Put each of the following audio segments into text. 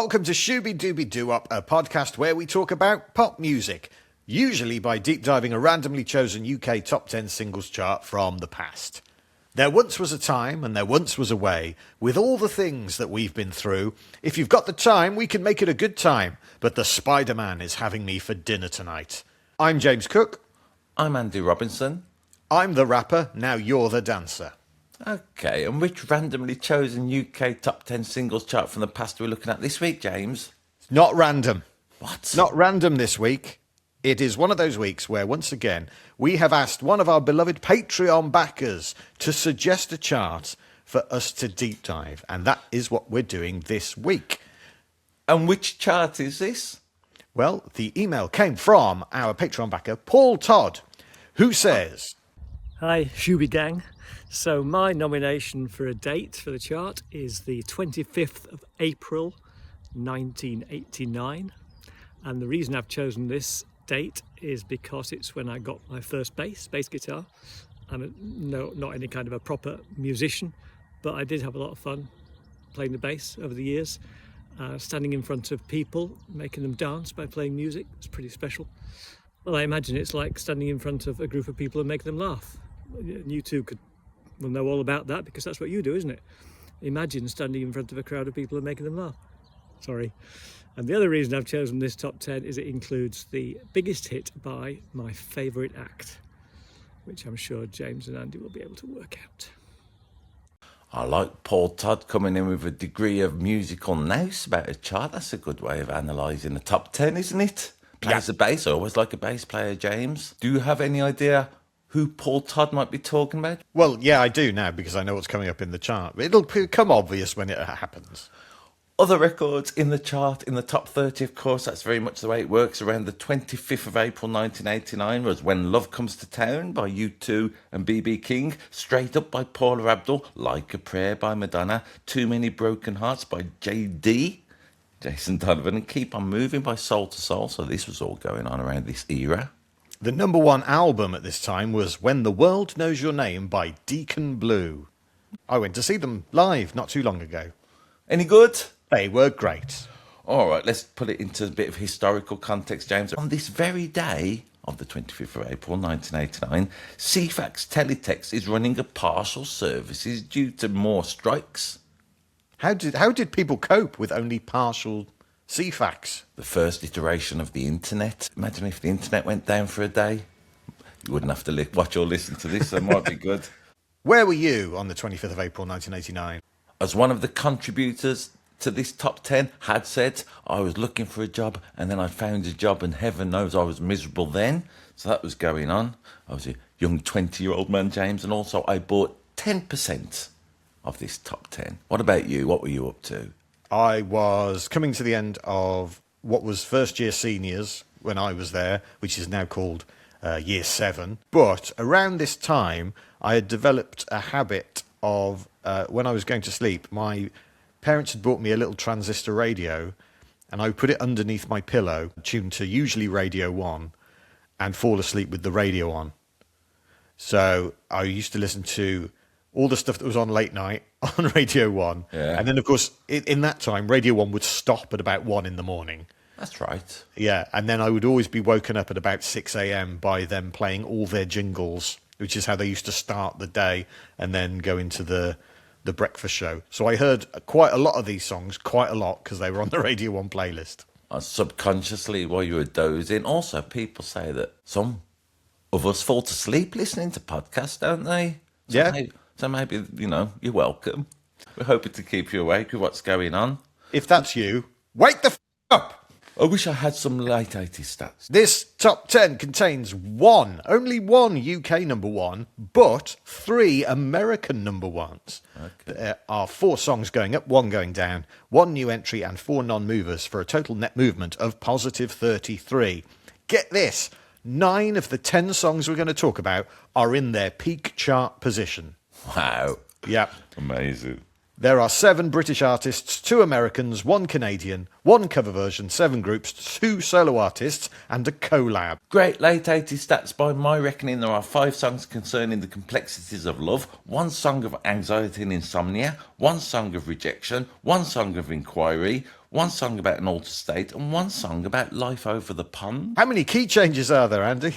Welcome to Shooby Dooby Doo Up, a podcast where we talk about pop music, usually by deep diving a randomly chosen UK top 10 singles chart from the past. There once was a time and there once was a way, with all the things that we've been through. If you've got the time, we can make it a good time, but the Spider-Man is having me for dinner tonight. I'm James Cook. I'm Andy Robinson. I'm the rapper, now you're the dancer. Okay, and which randomly chosen UK top 10 singles chart from the past are we looking at this week, James? Not random. What? Not random this week. It is one of those weeks where, once again, we have asked one of our beloved Patreon backers to suggest a chart for us to deep dive, and that is what we're doing this week. And which chart is this? Well, the email came from our Patreon backer, Paul Todd, who says... Hi, Shooby Gang. So my nomination for a date for the chart is the 25th of April 1989, and the reason I've chosen this date is because it's when I got my first bass guitar. I'm not any kind of a proper musician, but I did have a lot of fun playing the bass over the years, standing in front of people, making them dance by playing music. It's pretty special. Well, I imagine it's like standing in front of a group of people and making them laugh. You two will know all about that because that's what you do, isn't it? Imagine standing in front of a crowd of people and making them laugh. Sorry. And the other reason I've chosen this top 10 is it includes the biggest hit by my favourite act, which I'm sure James and Andy will be able to work out. I like Paul Todd coming in with a degree of musical nous about a chart. That's a good way of analysing the top 10, isn't it? Plays the bass. I always like a bass player, James. Do you have any idea who Paul Todd might be talking about? Well, yeah, I do now because I know what's coming up in the chart. It'll become obvious when it happens. Other records in the chart, in the top 30, of course, that's very much the way it works. Around the 25th of April 1989 was When Love Comes to Town by U2 and B.B. King, Straight Up by Paula Abdul, Like a Prayer by Madonna, Too Many Broken Hearts by J.D., Jason Donovan, and Keep On Moving by Soul to Soul. So this was all going on around this era. The number one album at this time was When the World Knows Your Name by Deacon Blue. I went to see them live not too long ago. Any good? They were great. All right, let's put it into a bit of historical context, James. On this very day of the 25th of April 1989, CFAX Teletext is running a partial services due to more strikes. How did people cope with only partial CFAX? The first iteration of the internet. Imagine if the internet went down for a day. You wouldn't have to watch or listen to this, so it might be good. Where were you on the 25th of April 1989? As one of the contributors to this top 10 had said, I was looking for a job and then I found a job, and heaven knows I was miserable then. So that was going on. I was a young 20-year-old man, James, and also I bought 10% of this top 10. What about you? What were you up to? I was coming to the end of what was first year seniors when I was there, which is now called year 7. But around this time, I had developed a habit of, when I was going to sleep, my parents had bought me a little transistor radio, and I would put it underneath my pillow, tuned to usually Radio 1, and fall asleep with the radio on. So I used to listen to all the stuff that was on late night on Radio 1. Yeah. And then, of course, in that time, Radio 1 would stop at about 1 in the morning. That's right. Yeah, and then I would always be woken up at about 6 a.m. by them playing all their jingles, which is how they used to start the day and then go into the breakfast show. So I heard quite a lot of these songs, quite a lot, because they were on the Radio 1 playlist. Subconsciously, while you were dozing, also people say that some of us fall to sleep listening to podcasts, don't they? So maybe, you're welcome. We're hoping to keep you awake with what's going on. If that's you, wake the up! I wish I had some late 80s stats. This top 10 contains only one UK number one, but 3 American number ones. Okay. There are 4 songs going up, 1 going down, 1 new entry and 4 non-movers for a total net movement of positive 33. Get this, 9 of the 10 songs we're going to talk about are in their peak chart position. Wow. Yep. Amazing. There are 7 British artists, 2 Americans, 1 Canadian, 1 cover version, 7 groups, 2 solo artists, and a collab. Great late 80s stats. By my reckoning, there are 5 songs concerning the complexities of love, 1 song of anxiety and insomnia, 1 song of rejection, 1 song of inquiry, one song about an altered state, and one song about life over the pond. How many key changes are there, Andy?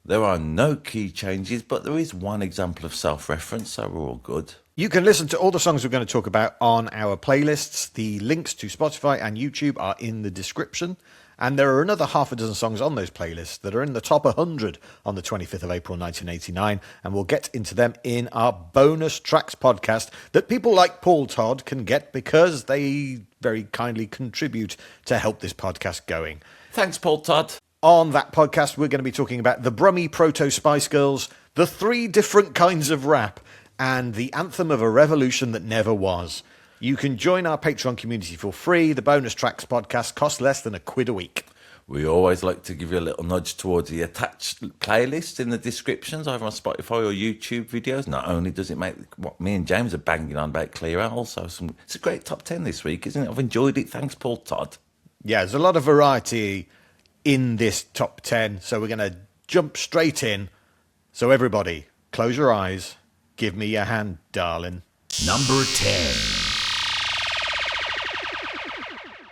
There are no key changes, but there is one example of self-reference, so we're all good. You can listen to all the songs we're going to talk about on our playlists. The links to Spotify and YouTube are in the description. And there are another half a dozen songs on those playlists that are in the top 100 on the 25th of April 1989. And we'll get into them in our bonus tracks podcast that people like Paul Todd can get because they very kindly contribute to help this podcast going. Thanks, Paul Todd. On that podcast, we're going to be talking about the Brummy Proto Spice Girls, the 3 different kinds of rap, and the anthem of a revolution that never was. You can join our Patreon community for free. The bonus tracks podcast costs less than £1 a week. We always like to give you a little nudge towards the attached playlist in the descriptions, either on Spotify or YouTube videos. Not only does it make what me and James are banging on about clear out, also it's a great top 10 this week, isn't it? I've enjoyed it. Thanks, Paul Todd. Yeah, there's a lot of variety in this top 10, so we're going to jump straight in. So everybody, close your eyes. Give me your hand, darling. Number 10.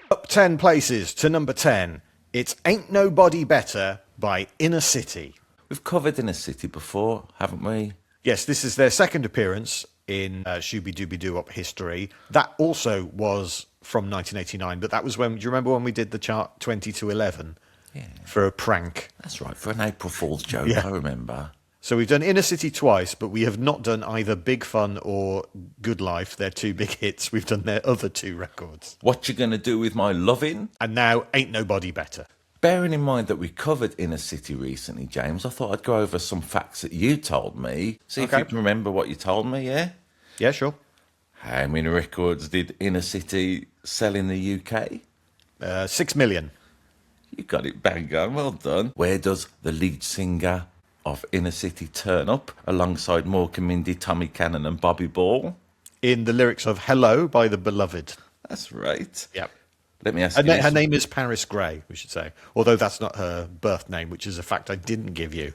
Up 10 places to number 10. It's Ain't Nobody Better by Inner City. We've covered Inner City before, haven't we? Yes, this is their second appearance in Shooby Dooby Doo Up history. That also was from 1989, but that was when, do you remember when we did the chart 20 to 11? Yeah. For a prank. That's right, for an April Fool's joke, Yeah. I remember. So we've done Inner City twice, but we have not done either Big Fun or Good Life. They're 2 big hits. We've done their other 2 records. What You Gonna Do With My Lovin'? And now Ain't Nobody Better. Bearing in mind that we covered Inner City recently, James, I thought I'd go over some facts that you told me. See if Okay. you can remember what you told me, yeah? Yeah, sure. How many records did Inner City sell in the UK? 6 million. You got it bang on, well done. Where does the lead singer of Inner City turn up alongside Mork and Mindy, Tommy Cannon and Bobby Ball? In the lyrics of Hello by The Beloved. That's right. Yep. Let me ask Her, you this. her name is Paris Gray, we should say. Although that's not her birth name, which is a fact I didn't give you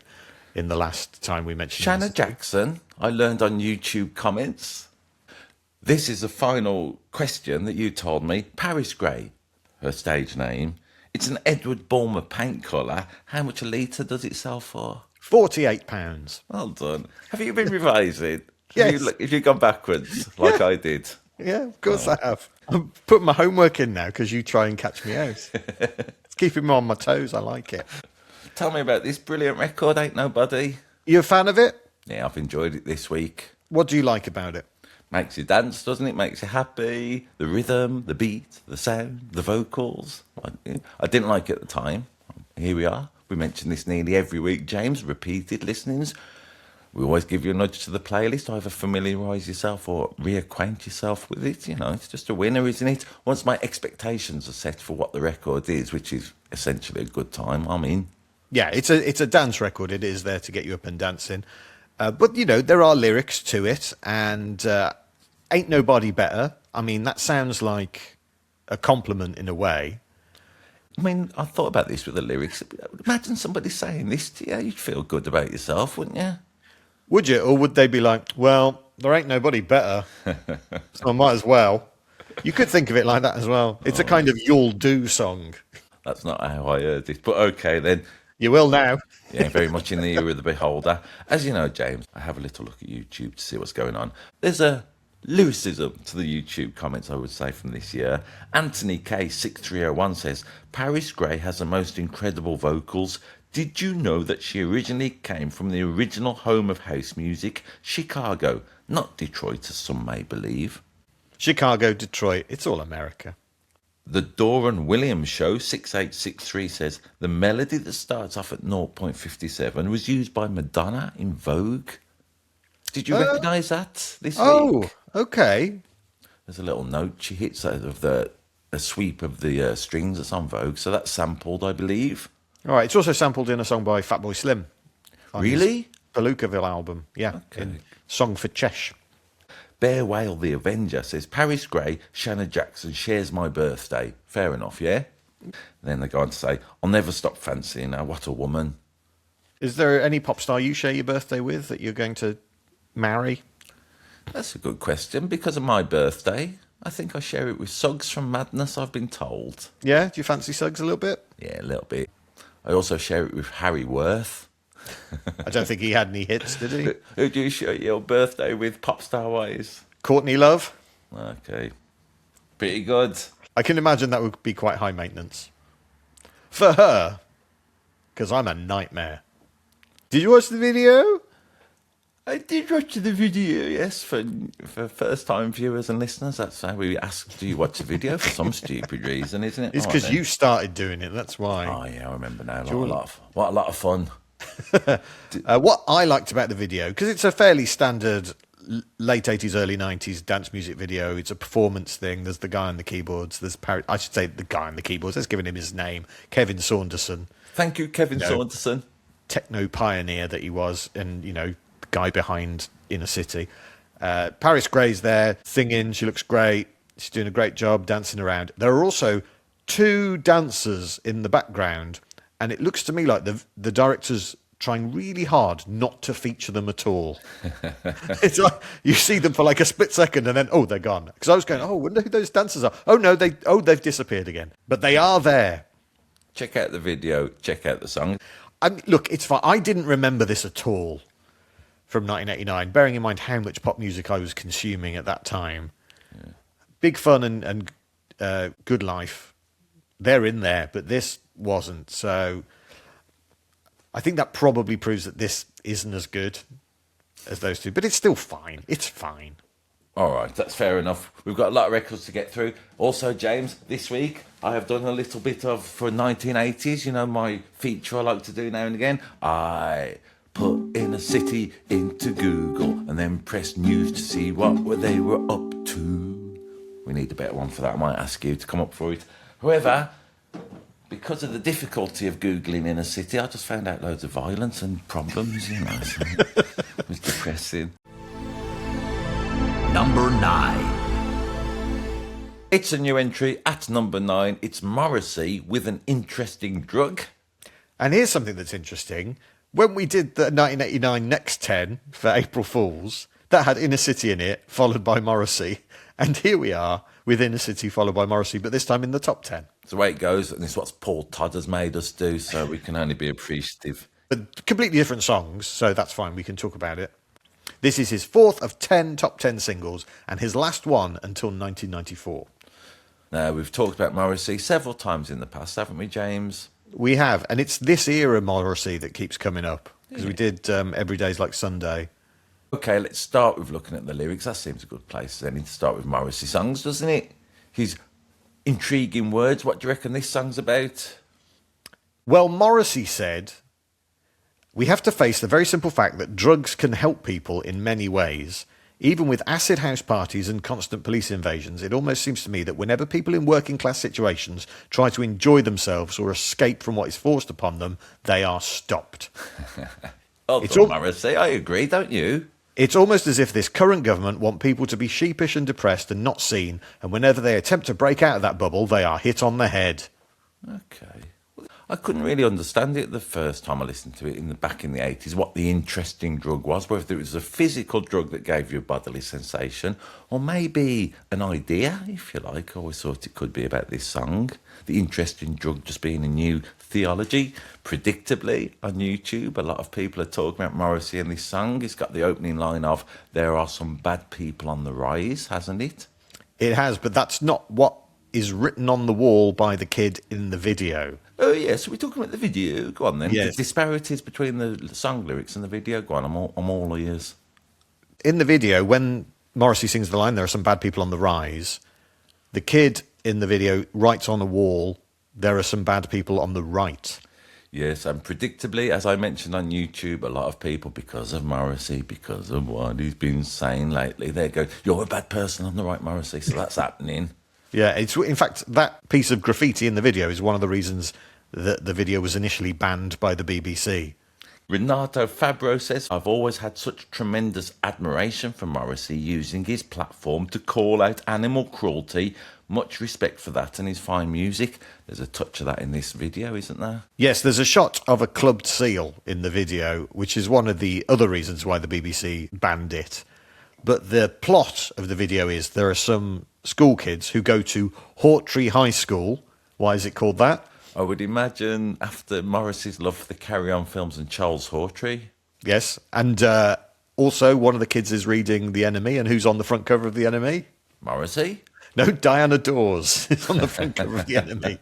in the last time we mentioned Shanna this. Jackson, I learned on YouTube comments. This is the final question that you told me. Paris Gray, her stage name. It's an Edward Bulmer paint colour. How much a litre does it sell for? £48. Well done. Have you been revising? Yes. Have you gone backwards like I did? Yeah, of course I have. I'm putting my homework in now because you try and catch me out. It's keeping me on my toes. I like it. Tell me about this brilliant record, Ain't Nobody. You a fan of it? Yeah, I've enjoyed it this week. What do you like about it? Makes you dance, doesn't it? Makes you happy. The rhythm, the beat, the sound, the vocals. I didn't like it at the time. Here we are. We mention this nearly every week, James. Repeated listenings. We always give you a nudge to the playlist. Either familiarise yourself or reacquaint yourself with it. You know, it's just a winner, isn't it? Once my expectations are set for what the record is, which is essentially a good time, I'm in. Yeah, it's a dance record. It is there to get you up and dancing. But, you know, there are lyrics to it, and Ain't Nobody Better. I mean, that sounds like a compliment in a way. I mean, I thought about this with the lyrics. Imagine somebody saying this to you. You'd feel good about yourself, wouldn't you? Would you? Or would they be like, well, there ain't nobody better, so I might as well. You could think of it like that as well. It's a kind of you'll do song. That's not how I heard it. But okay, then. You will now. Yeah, very much in the ear of the beholder. As you know, James, I have a little look at YouTube to see what's going on. There's a lyricism to the YouTube comments, I would say, from this year. Anthony K6301 says, Paris Gray has the most incredible vocals. Did you know that she originally came from the original home of house music, Chicago, not Detroit, as some may believe? Chicago, Detroit, it's all America. The Doran Williams Show 6863 says the melody that starts off at 0.57 was used by Madonna in Vogue. Did you recognise that this week? Okay. There's a little note she hits out of a sweep of the strings that's on Vogue, so that's sampled, I believe. All right, it's also sampled in a song by Fatboy Slim. On Really? his Palookaville album, yeah. Okay. In Song for Chesh. Bear Whale the Avenger says Paris Gray, Shanna Jackson shares my birthday. Fair enough, yeah? Then they go on to say, I'll never stop fancying her. What a woman. Is there any pop star you share your birthday with that you're going to marry? That's a good question. Because of my birthday, I think I share it with Suggs from Madness, I've been told. Yeah, do you fancy Suggs a little bit? Yeah, a little bit. I also share it with Harry Worth. I don't think he had any hits, did he? Who do you share your birthday with, Popstar Ways? Courtney Love? Okay. Pretty good. I can imagine that would be quite high maintenance. For her, because I'm a nightmare. Did you watch the video? I did watch the video, yes, for first-time viewers and listeners. That's how we ask, do you watch the video? For some stupid reason, isn't it? It's because you started doing it, that's why. Oh, yeah, I remember now. What a lot of fun. What I liked about the video, because it's a fairly standard late 80s, early 90s dance music video. It's a performance thing. There's the guy on the keyboards. I should say the guy on the keyboards. Let's give him his name. Kevin Saunderson. Thank you, Kevin Saunderson. Techno pioneer that he was, and, the guy behind Inner City. Paris Gray's there singing. She looks great. She's doing a great job dancing around. There are also 2 dancers in the background, and it looks to me like the director's trying really hard not to feature them at all. It's like you see them for like a split second and then, they're gone. Because I was going, I wonder who those dancers are. Oh, no, they've disappeared again. But they are there. Check out the video. Check out the song. Look, it's fine. I didn't remember this at all from 1989, bearing in mind how much pop music I was consuming at that time. Yeah. Big Fun and Good Life, they're in there, but this wasn't. So I think that probably proves that this isn't as good as those two, but it's still fine. It's fine. All right, that's fair enough. We've got a lot of records to get through. Also, James, this week I have done a little bit of, for 1980s, my feature I like to do now and again. I put Inner City into Google and then press news to see what they were up to. We need a better one for that. I might ask you to come up for it. However, because of the difficulty of Googling Inner City, I just found out loads of violence and problems, So it was depressing. Number 9. It's a new entry at number 9. It's Morrissey with An Interesting Drug. And here's something that's interesting. When we did the 1989 Next 10 for April Fools, that had Inner City in it, followed by Morrissey. And here we are with Inner City followed by Morrissey, but this time in the top 10. It's the way it goes, and it's what Paul Todd has made us do, so we can only be appreciative. But completely different songs, so that's fine. We can talk about it. This is his 4th of 10 top 10 singles, and his last one until 1994. Now, we've talked about Morrissey several times in the past, haven't we, James? We have, and it's this era Morrissey that keeps coming up, because we did Every Day's Like Sunday. Okay, let's start with looking at the lyrics. That seems a good place then to start with Morrissey songs, doesn't it? His intriguing words. What do you reckon this song's about? Well, Morrissey said, "We have to face the very simple fact that drugs can help people in many ways. Even with acid house parties and constant police invasions, it almost seems to me that whenever people in working class situations try to enjoy themselves or escape from what is forced upon them, they are stopped." Morrissey, I agree, don't you? It's almost as if this current government want people to be sheepish and depressed and not seen, and whenever they attempt to break out of that bubble, they are hit on the head. Okay. I couldn't really understand it the first time I listened to it back in the 80s, what the interesting drug was, whether it was a physical drug that gave you a bodily sensation, or maybe an idea, if you like. I always thought it could be about this song. The interesting drug just being a new theology. Predictably, on YouTube, a lot of people are talking about Morrissey and this song. It's got the opening line of, "There are some bad people on the rise," hasn't it? It has, but that's not what is written on the wall by the kid in the video. Oh, yeah, so we're talking about the video. Go on, then. Yes. The disparities between the song lyrics and the video. Go on, I'm all ears. In the video, when Morrissey sings the line, "There are some bad people on the rise," the kid in the video writes on the wall, "There are some bad people on the right." Yes, and predictably, as I mentioned on YouTube, a lot of people, because of Morrissey, because of what he's been saying lately, they go, "You're a bad person on the right, Morrissey," so that's happening. Yeah, it's in fact, that piece of graffiti in the video is one of the reasons that the video was initially banned by the BBC. Renato Fabro says, "I've always had such tremendous admiration for Morrissey using his platform to call out animal cruelty. Much respect for that and his fine music." There's a touch of that in this video, isn't there? Yes, there's a shot of a clubbed seal in the video, which is one of the other reasons why the BBC banned it. But the plot of the video is there are some school kids who go to Hawtrey High School. Why is it called that? I would imagine after Morrissey's love for the Carry On films and Charles Hawtrey. Yes, and also one of the kids is reading The Enemy, and who's on the front cover of The Enemy? Morrissey? No, Diana Dawes is on the front cover of The Enemy.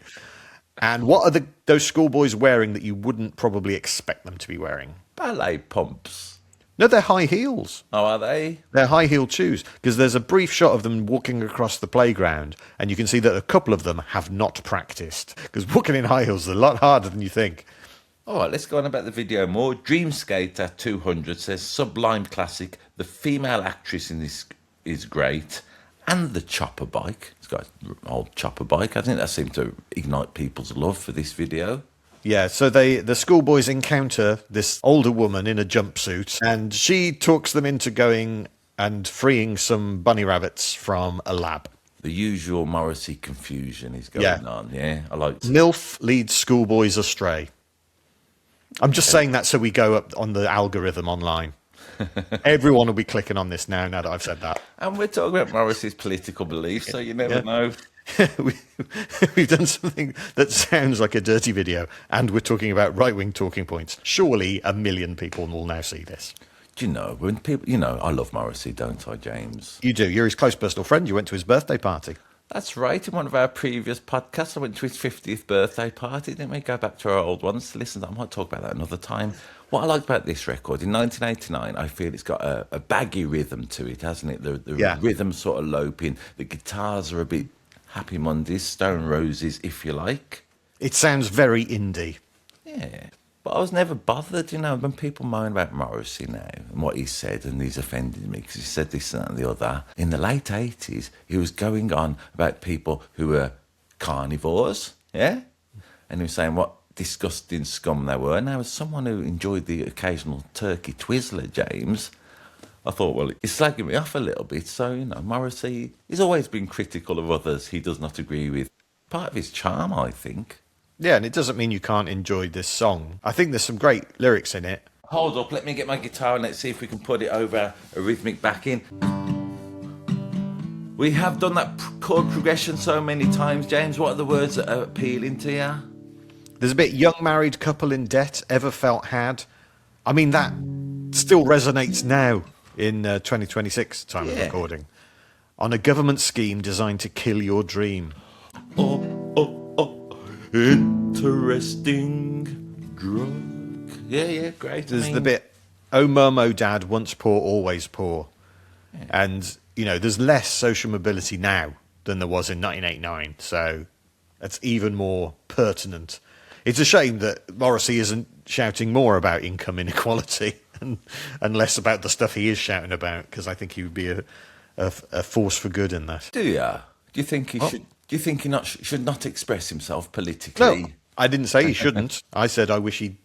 And what are those schoolboys wearing that you wouldn't probably expect them to be wearing? Ballet pumps. No, they're high heels. Oh, are they? They're high-heeled shoes, because there's a brief shot of them walking across the playground, and you can see that a couple of them have not practiced, because walking in high heels is a lot harder than you think. All right, let's go on about the video more. Dream Skater 200 says, sublime classic. The female actress in this is great. And the chopper bike. It's got an old chopper bike. I think that seemed to ignite people's love for this video. Yeah, so the schoolboys encounter this older woman in a jumpsuit, and she talks them into going and freeing some bunny rabbits from a lab. The usual Morrissey confusion is going on, yeah? I like to... MILF leads schoolboys astray. I'm just saying that so we go up on the algorithm online. Everyone will be clicking on this now that I've said that. And we're talking about Morrissey's political beliefs, so you never know. We've done something that sounds like a dirty video, and we're talking about right-wing talking points. Surely 1 million people will now see this. Do you know, when people... I love Morrissey, don't I, James? You do. You're his close personal friend. You went to his birthday party. That's right. In one of our previous podcasts, I went to his 50th birthday party. Didn't we go back to our old ones to listen? I might talk about that another time. What I like about this record, in 1989, I feel it's got a baggy rhythm to it, hasn't it? The rhythm sort of loping. The guitars are a bit Happy Mondays, Stone Roses, if you like. It sounds very indie. Yeah. But I was never bothered, when people moan about Morrissey now and what he said, and he's offended me because he said this and that and the other. In the late 80s, he was going on about people who were carnivores, yeah? And he was saying what disgusting scum they were. Now, as someone who enjoyed the occasional turkey Twizzler, James, I thought, well, he's slagging me off a little bit. So, Morrissey, he's always been critical of others he does not agree with. Part of his charm, I think. Yeah, and it doesn't mean you can't enjoy this song. I think there's some great lyrics in it. Hold up, let me get my guitar and let's see if we can put it over a rhythmic backing. We have done that chord progression so many times, James. What are the words that are appealing to you? There's a bit young married couple in debt, ever felt had. I mean, that still resonates now in 2026 time of recording. On a government scheme designed to kill your dream. Interesting drug. Yeah, great. There's the bit, oh mum, oh dad, once poor, always poor. Yeah. And, there's less social mobility now than there was in 1989. So that's even more pertinent. It's a shame that Morrissey isn't shouting more about income inequality and less about the stuff he is shouting about, because I think he would be a force for good in that. Do you? Do you think he should? Do you think he should not express himself politically? No, I didn't say he shouldn't. I said I wish he'd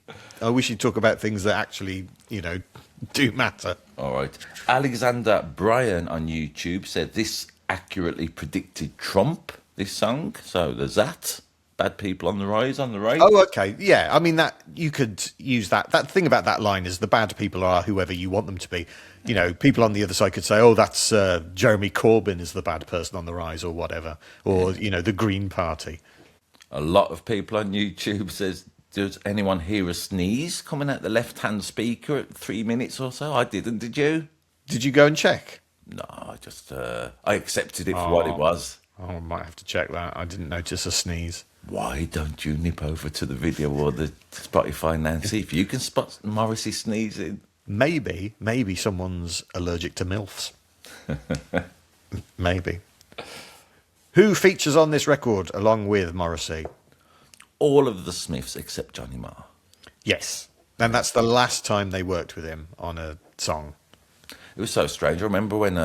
talk about things that actually, do matter. All right. Alexander Bryan on YouTube said this accurately predicted Trump, this song. So there's that. Bad people on the rise, on the right. Oh, okay. Yeah, I mean, that you could use that. That thing about that line is the bad people are whoever you want them to be. People on the other side could say, oh, that's Jeremy Corbyn is the bad person on the rise or whatever. Or, the Green Party. A lot of people on YouTube says, does anyone hear a sneeze coming out the left-hand speaker at 3 minutes or so? I didn't, did you? Did you go and check? No, I just, I accepted it for what it was. Oh, I might have to check that. I didn't notice a sneeze. Why don't you nip over to the video or the Spotify now and see if you can spot Morrissey sneezing? Maybe someone's allergic to MILFs. Maybe. Who features on this record along with Morrissey? All of the Smiths except Johnny Marr. Yes. And that's the last time they worked with him on a song. It was so strange. I remember when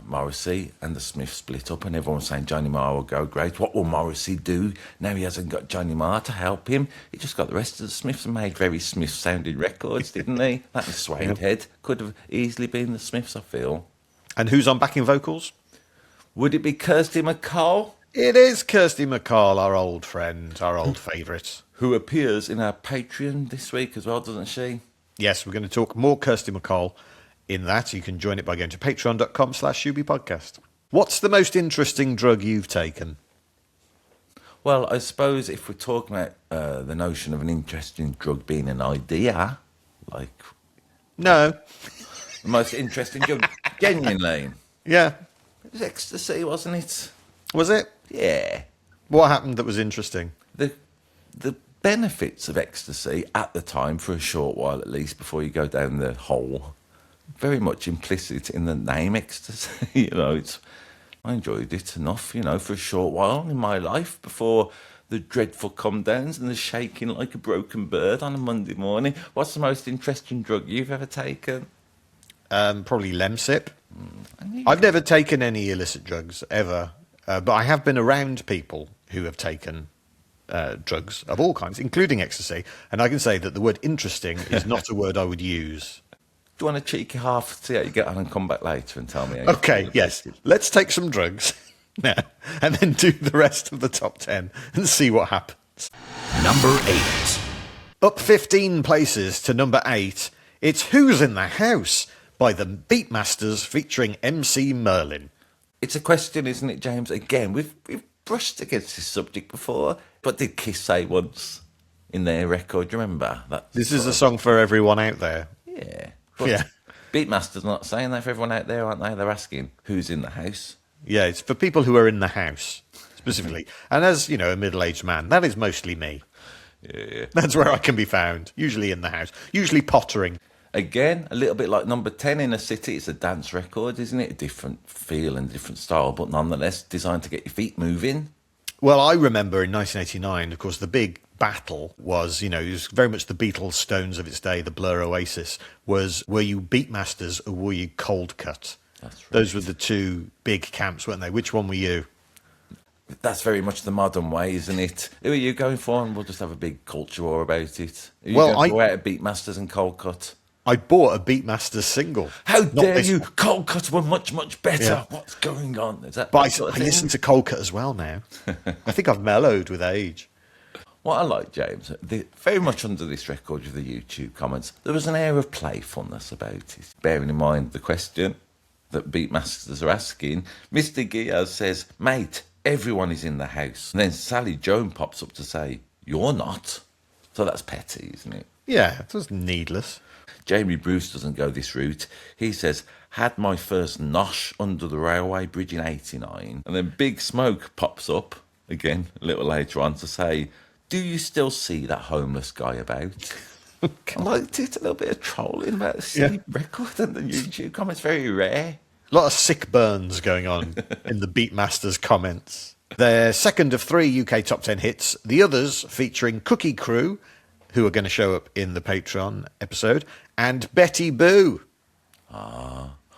Morrissey and the Smiths split up and everyone was saying Johnny Marr will go great. What will Morrissey do? Now he hasn't got Johnny Marr to help him. He just got the rest of the Smiths and made very Smith-sounding records, didn't he? That was Suede Head. Could have easily been the Smiths, I feel. And who's on backing vocals? Would it be Kirsty MacColl? It is Kirsty MacColl, our old friend, our old favourite. Who appears in our Patreon this week as well, doesn't she? Yes, we're going to talk more Kirsty MacColl in that. You can join it by going to patreon.com/ShubiPodcast. What's the most interesting drug you've taken? Well, I suppose if we're talking about the notion of an interesting drug being an idea, like No. the most interesting drug, genuinely, Yeah. it was ecstasy, wasn't it? Was it? Yeah. What happened that was interesting? The benefits of ecstasy at the time, for a short while at least, before you go down the hole, very much implicit in the name ecstasy. I enjoyed it enough, for a short while in my life before the dreadful come downs and the shaking like a broken bird on a Monday morning. What's the most interesting drug you've ever taken? Probably Lemsip. I've never taken any illicit drugs ever, but I have been around people who have taken drugs of all kinds, including ecstasy, and I can say that the word interesting is not a word I would use. Do you want a cheeky half, see how you get on and come back later and tell me how you Okay, feel yes. about it? Let's take some drugs now, and then do the rest of the top 10 and see what happens. Number 8. Up 15 places to number 8, it's Who's in the House by the Beatmasters featuring MC Merlin. It's a question, isn't it, James? Again, we've brushed against this subject before, but did Kiss say once in their record, do you remember? This is a song for everyone out there. Yeah. But Yeah. Beatmasters not saying that for everyone out there, aren't they? They're asking, who's in the house? Yeah, it's for people who are in the house, specifically. And as, a middle-aged man, that is mostly me. Yeah. That's where I can be found, usually in the house, usually pottering. Again, a little bit like number 10 in a city. It's a dance record, isn't it? A different feel and different style, but nonetheless designed to get your feet moving. Well, I remember in 1989, of course, the big battle was, it was very much the Beatles, Stones of its day, the Blur Oasis, were you Beatmasters or were you Cold Cut? That's right. Those were the two big camps, weren't they? Which one were you? That's very much the modern way, isn't it? Who are you going for? And we'll just have a big culture war about it. Are you Well, going to go out of Beatmasters and Cold Cut? I bought a Beatmasters single. How Not dare this you? one. Cold Cuts were much, much better. Yeah. What's going on? Is that But that sort of I thing? listen to Cold Cut as well now. I think I've mellowed with age. What I like, James, very much under this record of the YouTube comments, there was an air of playfulness about it. Bearing in mind the question that Beatmasters are asking, Mr. Giaz says, mate, everyone is in the house. And then Sally Joan pops up to say, you're not. So that's petty, isn't it? Yeah, it was needless. Jamie Bruce doesn't go this route. He says, had my first nosh under the railway bridge in 89. And then Big Smoke pops up, again, a little later on, to say, do you still see that homeless guy about? I liked it, a little bit of trolling about the silly record and the YouTube comments, very rare. A lot of sick burns going on in the Beatmasters comments. Their second of 3 UK top 10 hits, the others featuring Cookie Crew, who are going to show up in the Patreon episode, and Betty Boo.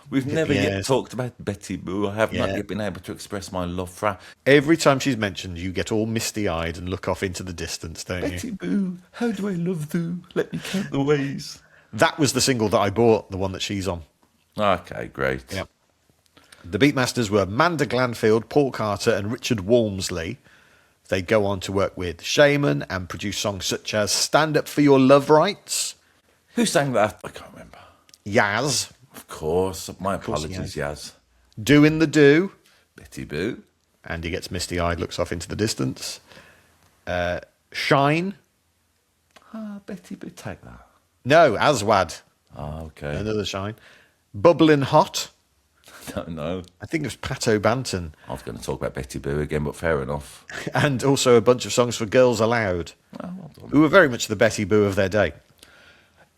We've never yet Yes. talked about Betty Boo. I have not Yeah. yet been able to express my love for her. Every time she's mentioned, you get all misty-eyed and look off into the distance, don't Betty you? Boo, how do I love thee? Let me count the ways. That was the single that I bought, the one that she's on. Okay, great. Yep. The Beatmasters were Manda Glanfield, Paul Carter, and Richard Walmsley. They go on to work with Shaman and produce songs such as Stand Up for Your Love Rights, Who sang that? I can't remember. Yaz, Of course. My course he apologies, Yaz. Doin' the Do, Betty Boo. and he gets misty-eyed, looks off into the distance. Shine, Betty Boo, take that. no, Aswad, Okay. another Shine. Bubbling Hot, Don't know. I think it was Pat O'Banton, I was going to talk about Betty Boo again, but fair enough. and also a bunch of songs for Girls Aloud, Well done. who were very much the Betty Boo of their day.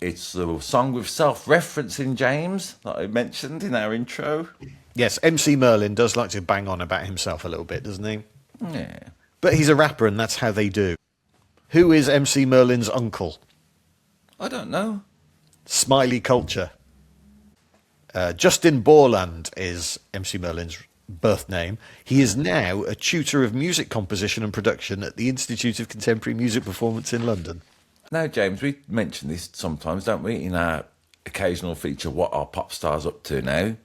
It's a song with self-referencing, James, that I mentioned in our intro. Yes, MC Merlin does like to bang on about himself a little bit, doesn't he? Yeah. But he's a rapper, and that's how they do. Who is MC Merlin's uncle? I don't know. Smiley Culture. Justin Borland is MC Merlin's birth name. He is now a tutor of music composition and production at the Institute of Contemporary Music Performance in London. Now, James, we mention this sometimes, don't we, in our occasional feature, What Are Pop Stars Up To Now?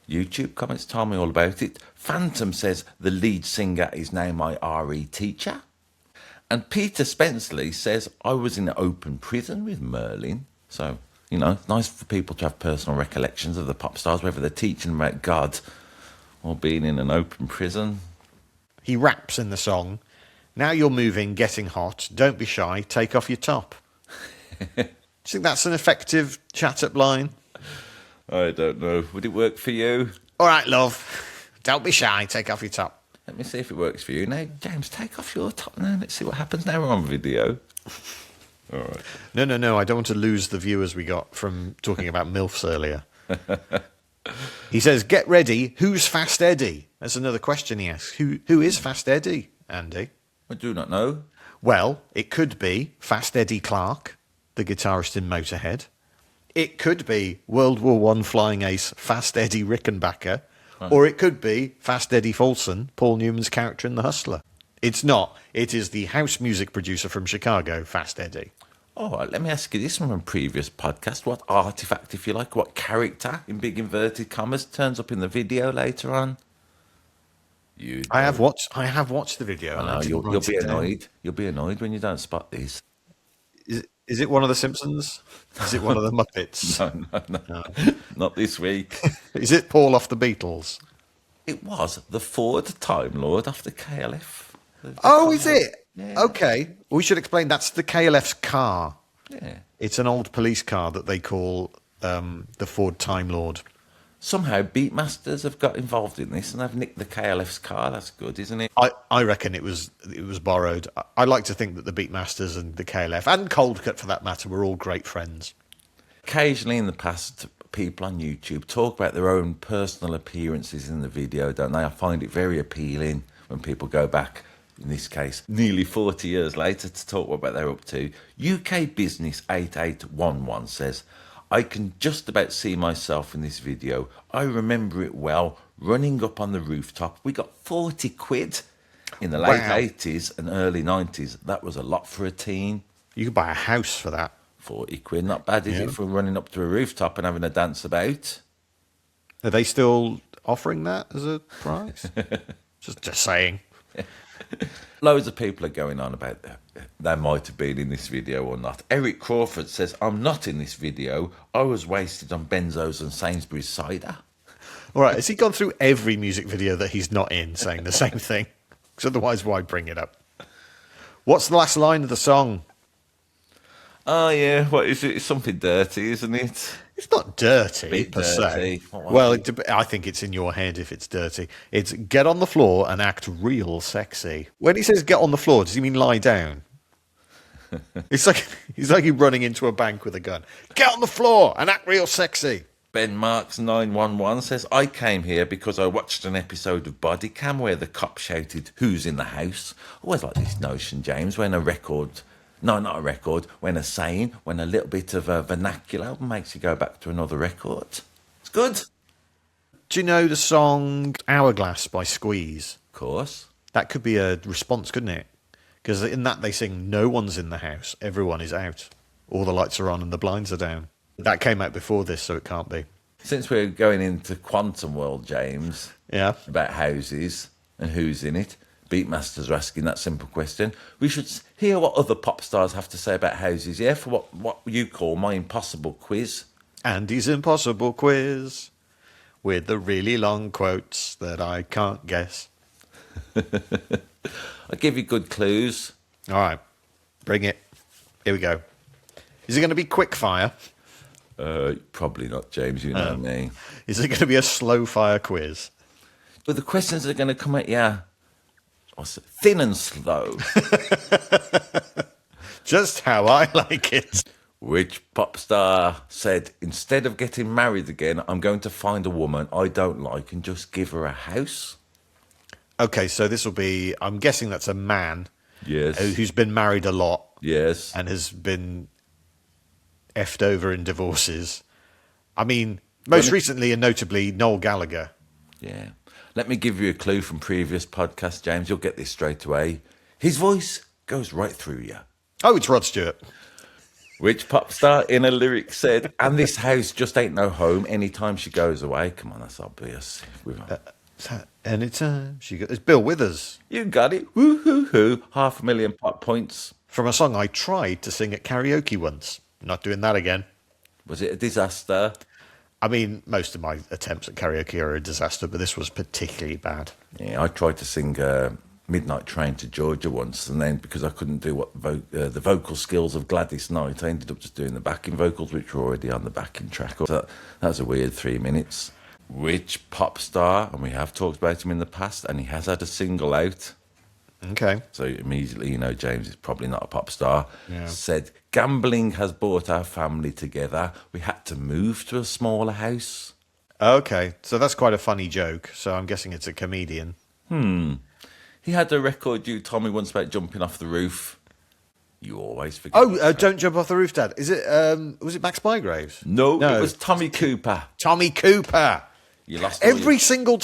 YouTube comments tell me all about it. Phantom says the lead singer is now my RE teacher. And Peter Spenceley says I was in an open prison with Merlin. So, nice for people to have personal recollections of the pop stars, whether they're teaching them about God or being in an open prison. He raps in the song, "Now you're moving, getting hot. Don't be shy, take off your top." Do you think that's an effective chat-up line? I don't know. Would it work for you? All right, love. Don't be shy, take off your top. Let me see if it works for you. Now, James, take off your top now. Let's see what happens. Now we're on video. All right. No. I don't want to lose the viewers we got from talking about MILFs earlier. He says, "Get ready. Who's Fast Eddie?" That's another question he asks. Who is Fast Eddie, Andy? I do not know. Well, it could be Fast Eddie Clark, the guitarist in Motorhead. It could be World War One flying ace Fast Eddie Rickenbacker. Or it could be Fast Eddie Folsom, Paul Newman's character in The Hustler. It's not. It is the house music producer from Chicago, Fast Eddie. All right, let me ask you this from a previous podcast. What artifact, if you like, what character, in big inverted commas, turns up in the video later on? I have watched the video. I know, you'll be annoyed. You'll be annoyed when you don't spot these. Is it one of the Simpsons? Is it one of the Muppets? No. Not this week. Is it Paul off the Beatles? It was the Ford Time Lord off the KLF. Oh, is it? Yeah. Okay. We should explain that's the KLF's car. Yeah. It's an old police car that they call the Ford Time Lord. Somehow Beatmasters have got involved in this and they've nicked the KLF's car. That's good, isn't it? I reckon it was borrowed. I like to think that the Beatmasters and the KLF and Cold Cut, for that matter, were all great friends. Occasionally in the past, people on YouTube talk about their own personal appearances in the video, don't they? I find it very appealing when people go back, in this case, nearly 40 years later, to talk what they're up to. UK Business 8811 says, "I can just about see myself in this video. I remember it well, running up on the rooftop. We got 40 quid. In the late 80s and early 90s, that was a lot for a teen. You could buy a house for that. 40 quid, not bad, is it, for running up to a rooftop and having a dance about? Are they still offering that as a prize? just saying. Loads of people are going on about that. They might have been in this video or not. Eric Crawford says, "I'm not in this video. I was wasted on benzos and Sainsbury's cider." All right, has he gone through every music video that he's not in saying the same thing? Because otherwise, why bring it up? What's the last line of the song? Oh, yeah. What is it? It's something dirty, isn't it? It's not dirty, Bit per dirty. se. What Well, was I think it's in your head if it's dirty. It's "get on the floor and act real sexy." When he says "get on the floor," does he mean lie down? It's like he's running into a bank with a gun. "Get on the floor and act real sexy." Ben Marks 911 says, "I came here because I watched an episode of Body Cam where the cop shouted, 'Who's in the house?' I always like this notion, James, when a record... No, not a record. When a saying, when a little bit of a vernacular makes you go back to another record. It's good. Do you know the song "Hourglass" by Squeeze? Of course. That could be a response, couldn't it? Because in that they sing, "No one's in the house, everyone is out. All the lights are on and the blinds are down." That came out before this, so it can't be. Since we're going into quantum world, James, Yeah. about houses and who's in it, Beatmasters are asking that simple question. We should hear what other pop stars have to say about houses, yeah, for what you call my impossible quiz. Andy's Impossible Quiz with the really long quotes that I can't guess. I'll give you good clues. All right, bring it. Here we go. Is it going to be quick fire? Probably not, James, you know me. Is it going to be a slow fire quiz? But the questions are going to come at you thin and slow. Just how I like it. Which pop star said, "Instead of getting married again, I'm going to find a woman I don't like and just give her a house"? Okay, so this will be, I'm guessing that's a man Yes. who's been married a lot Yes. and has been effed over in divorces. I mean, most recently and notably, Noel Gallagher. Yeah. Let me give you a clue from previous podcasts, James. You'll get this straight away. His voice goes right through you. Oh, it's Rod Stewart. Which pop star in a lyric said, "And this house just ain't no home anytime she goes away"? Come on, that's obvious. Anytime she goes. It's Bill Withers. You got it. Woo-hoo-hoo. 500,000 pop points. From a song I tried to sing at karaoke once. Not doing that again. Was it a disaster? I mean, most of my attempts at karaoke are a disaster, but this was particularly bad. Yeah, I tried to sing Midnight Train to Georgia once, and then because I couldn't do what the vocal skills of Gladys Knight, I ended up just doing the backing vocals, which were already on the backing track. So that was a weird 3 minutes. Which pop star, and we have talked about him in the past, and he has had a single out. Okay. So immediately, James is probably not a pop star. Yeah. Said, gambling has brought our family together. We had to move to a smaller house. Okay, so that's quite a funny joke. So I'm guessing it's a comedian. He had a record you told me once about jumping off the roof. You always forget. Oh, Don't Jump Off the Roof, Dad. Is it? Was it Max Bygraves? No, it was Tommy Cooper. Tommy Cooper. You lost all Every single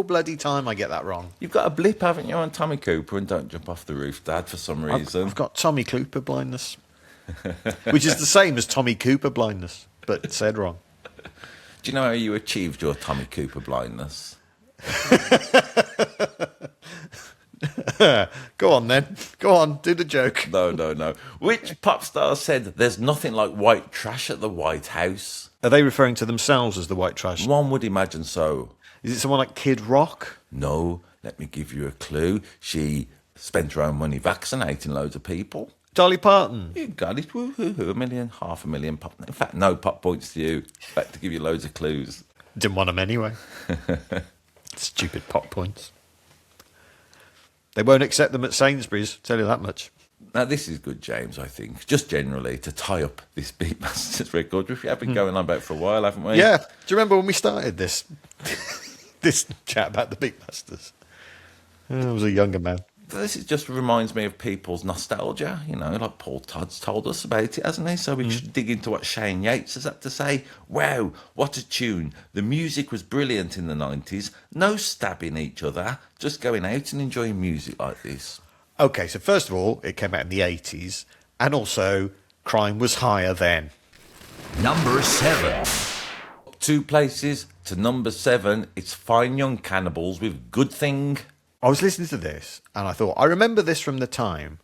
bloody time I get that wrong. You've got a blip, haven't you, on Tommy Cooper and Don't Jump Off the Roof, Dad, for some reason. I've got Tommy Cooper blindness, which is the same as Tommy Cooper blindness, but said wrong. Do you know how you achieved your Tommy Cooper blindness? Go on, then. Go on, do the joke. No. Which pop star said there's nothing like white trash at the White House? Are they referring to themselves as the white trash? One would imagine so. Is it someone like Kid Rock? No, let me give you a clue. She spent her own money vaccinating loads of people. Dolly Parton? You got it. Woohoo. 1 million, 500,000 pop. In fact, no pop points to you. In fact, to give you loads of clues. Didn't want them anyway. Stupid pop points. They won't accept them at Sainsbury's, tell you that much. Now, this is good, James, I think. Just generally, to tie up this Beatmasters record, which we have been going on about for a while, haven't we? Yeah. Do you remember when we started this this chat about the Beatmasters? I was a younger man. This just reminds me of people's nostalgia, like Paul Todd's told us about it, hasn't he? So we should dig into what Shane Yates has had to say. Wow, what a tune. The music was brilliant in the 90s. No stabbing each other, just going out and enjoying music like this. Okay, so first of all, it came out in the 80s, and also crime was higher then. Number 7. 2 places to number 7. It's Fine Young Cannibals with Good Thing. I was listening to this, and I thought, I remember this from the time,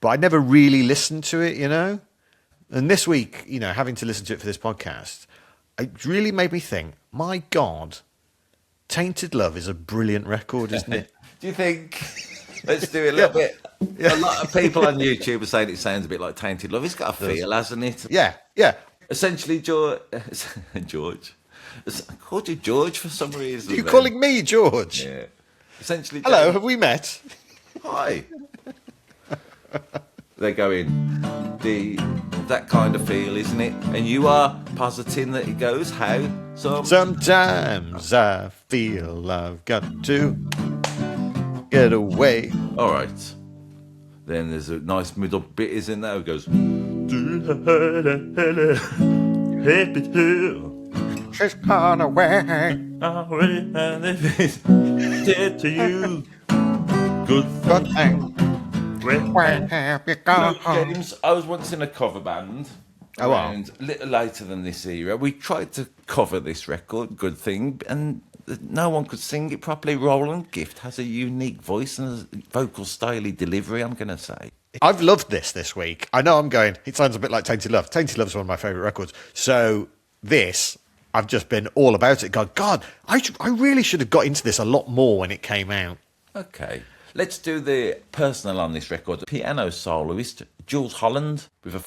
but I never really listened to it, And this week, having to listen to it for this podcast, it really made me think, my God, Tainted Love is a brilliant record, isn't it? Do you think... Let's do it a little bit. Yeah. A lot of people on YouTube are saying it sounds a bit like Tainted Love. It's got a feel, hasn't it? Yeah. Essentially, George. I called you George for some reason. You're calling me George? Yeah. Essentially. Hello, have we met? Hi. They're going that kind of feel, isn't it? And you are positing that it goes how? Sometimes I feel I've got to get away. All right. Then there's a nice middle bit, isn't there? It goes. She's gone away. Dead to you. Good thing. Where have you gone? James, I was once in a cover band. Oh, wow. And a little later than this era, we tried to cover this record, Good Thing, and no one could sing it properly. Roland Gift has a unique voice and a vocal styly delivery, I'm going to say. I've loved this week. I know I'm going, it sounds a bit like Tainted Love. Tainted Love is one of my favourite records. So this, I've just been all about it. God, I really should have got into this a lot more when it came out. Okay. Let's do the personal on this record. The piano soloist, Jules Holland, with a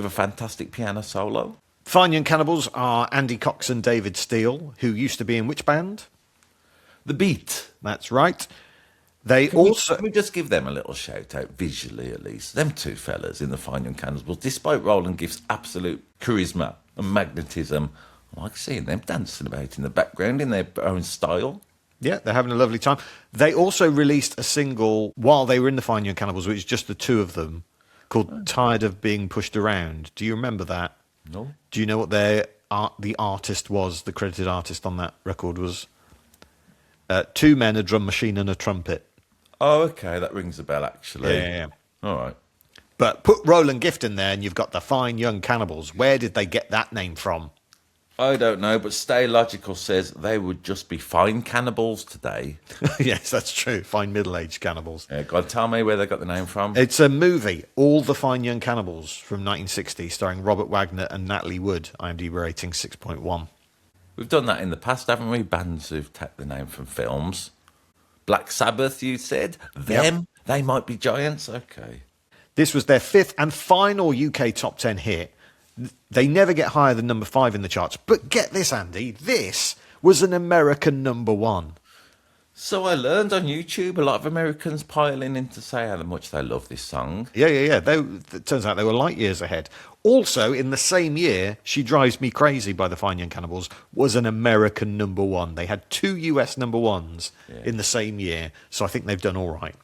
fantastic piano solo. Fine Young Cannibals are Andy Cox and David Steele, who used to be in which band? The Beat. That's right. Can we just give them a little shout out, visually at least. Them two fellas in the Fine Young Cannibals, despite Roland Gift's absolute charisma and magnetism, I like seeing them dancing about in the background in their own style. Yeah, they're having a lovely time. They also released a single while they were in the Fine Young Cannibals, which is just the two of them, called Tired of Being Pushed Around. Do you remember that? No. Do you know what the artist was, the credited artist on that record was? 2 men, a drum machine and a trumpet. Oh, okay, that rings a bell, actually. Yeah. All right. But put Roland Gift in there and you've got the Fine Young Cannibals. Where did they get that name from? I don't know, but Stay Logical says they would just be fine cannibals today. Yes, that's true. Fine middle-aged cannibals. Yeah, God, tell me where they got the name from. It's a movie, All the Fine Young Cannibals, from 1960, starring Robert Wagner and Natalie Wood. IMDb rating 6.1. We've done that in the past, haven't we? Bands who've taken the name from films. Black Sabbath, you said? Them? They might be giants? Okay. This was their fifth and final UK top 10 hit. They never get higher than number 5 in the charts. But get this, Andy, this was an American number 1. So I learned on YouTube a lot of Americans piling in to say how much they love this song. Yeah. It turns out they were light years ahead. Also, in the same year, She Drives Me Crazy by the Fine Young Cannibals was an American number 1. They had 2 US number 1s in the same year. So I think they've done all right.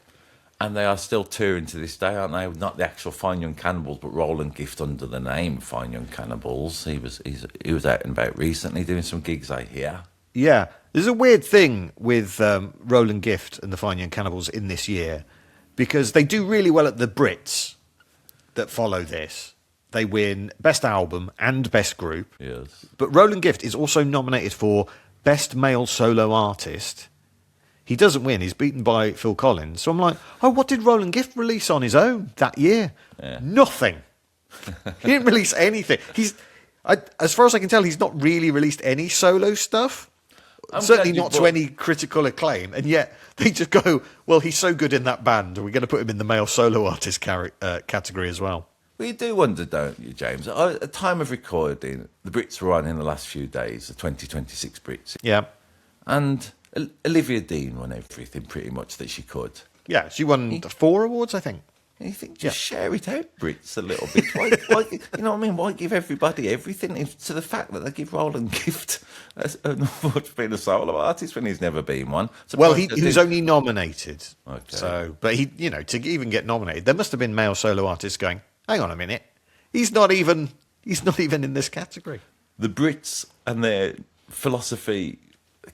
And they are still touring to this day, aren't they? Not the actual Fine Young Cannibals, but Roland Gift under the name Fine Young Cannibals. He was out and about recently doing some gigs, I hear. Yeah. There's a weird thing with Roland Gift and the Fine Young Cannibals in this year, because they do really well at the Brits that follow this. They win Best Album and Best Group. Yes. But Roland Gift is also nominated for Best Male Solo Artist. He doesn't win. He's beaten by Phil Collins. So I'm like, oh, what did Roland Gift release on his own that year? Yeah. Nothing. He didn't release anything. As far as I can tell, he's not really released any solo stuff. Certainly not to any critical acclaim. And yet they just go, well, he's so good in that band. We're going to put him in the male solo artist category as well. Well, you do wonder, don't you, James? At the time of recording, the Brits were on in the last few days, the 2026 Brits. Yeah. And Olivia Dean won everything pretty much that she could. Yeah, she won 4 awards, I think. And you think, just share it out, Brits, a little bit. Why, you know what I mean? Why give everybody everything? To the fact that they give Roland Gift an award for being a solo artist when he's never been one. Well, he was only nominated. Okay. So, but he, to even get nominated, there must have been male solo artists going, hang on a minute, he's not even in this category. The Brits and their philosophy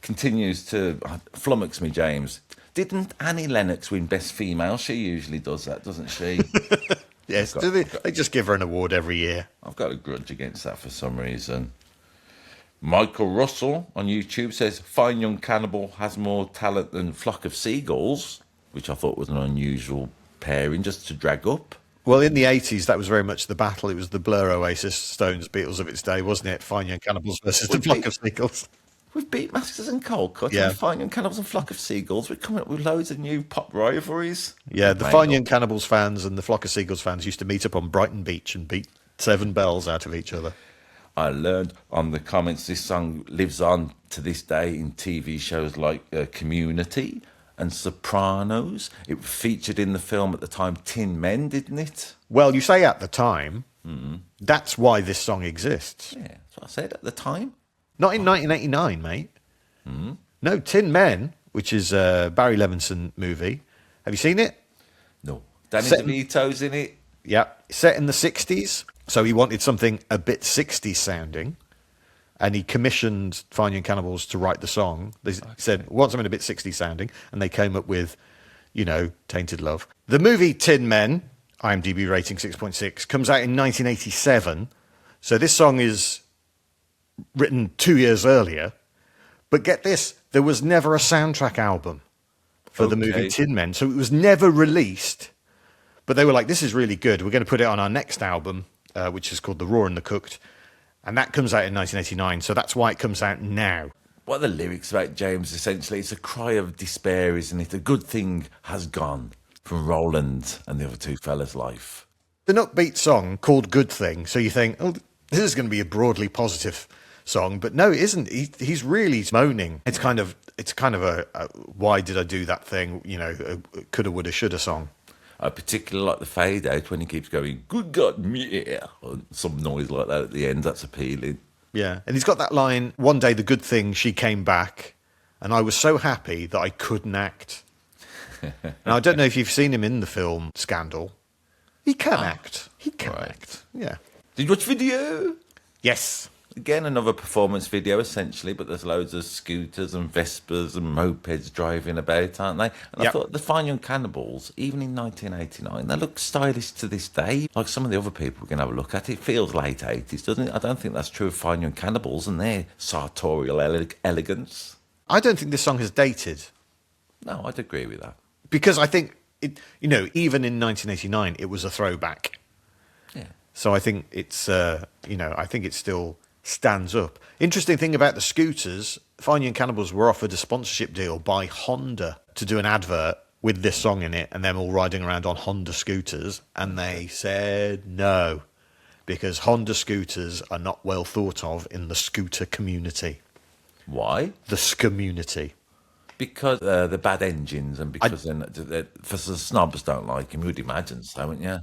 continues to flummox me, James. Didn't Annie Lennox win Best Female? She usually does that, doesn't she? Yes, they just give her an award every year. I've got a grudge against that for some reason. Michael Russell on YouTube says, Fine Young Cannibal has more talent than Flock of Seagulls, which I thought was an unusual pairing just to drag up. Well, in the 80s, that was very much the battle. It was the Blur, Oasis, Stones, Beatles of its day, wasn't it? Fine Young Cannibals versus the Flock of Seagulls. With Beatmasters and Cold Cut and Fine Young Cannibals and Flock of Seagulls, we're coming up with loads of new pop rivalries. Yeah, the Fine Young Cannibals fans and the Flock of Seagulls fans used to meet up on Brighton Beach and beat 7 bells out of each other. I learned on the comments this song lives on to this day in TV shows like Community and Sopranos. It featured in the film at the time Tin Men, didn't it? Well, you say at the time. That's why this song exists. Yeah, that's what I said, at the time. Not in 1989, mate. No, Tin Men, which is a Barry Levinson movie. Have you seen it? No. Danny Set- DeVito's in it. Yeah. Set in the 60s. So he wanted something a bit 60s sounding. And he commissioned Fine Young Cannibals to write the song. They said, want something a bit 60s sounding. And they came up with, Tainted Love. The movie Tin Men, IMDb rating 6.6, comes out in 1987. So this song is written 2 years earlier. But get this, there was never a soundtrack album for the movie Tin Men. So it was never released. But they were like, this is really good. We're going to put it on our next album, which is called The Raw and the Cooked. And that comes out in 1989. So that's why it comes out now. What are the lyrics about, James? Essentially, it's a cry of despair, isn't it? A good thing has gone from Roland and the other two fellas' life. An upbeat song called Good Thing. So you think, oh, this is going to be a broadly positive song. But no, it isn't. He's really moaning. It's kind of a why did I do that thing? A coulda, woulda, shoulda song. I particularly like the fade out when he keeps going, good God, yeah, or some noise like that at the end. That's appealing. Yeah, and he's got that line, one day the good thing, she came back, and I was so happy that I couldn't act. Now, I don't know if you've seen him in the film Scandal. He can act. He can act. Yeah. Did you watch video? Yes. Again, another performance video, essentially, but there's loads of scooters and Vespers and mopeds driving about, aren't they? And I Yep. thought the Fine Young Cannibals, even in 1989, they look stylish to this day. Like some of the other people we can have a look at, it feels late 80s, doesn't it? I don't think that's true of Fine Young Cannibals and their sartorial elegance. I don't think this song has dated No, I'd agree with that. because I think it. Even in 1989, it was a throwback. Yeah. So I think it's. I think it still stands up. Interesting thing about the scooters, Fine Young Cannibals were offered a sponsorship deal by Honda to do an advert with this song in it and them all riding around on Honda scooters, and they said no because Honda scooters are not well thought of in the scooter community. Why? The community. Because the bad engines and because for the snobs don't like him, you'd imagine so, wouldn't you?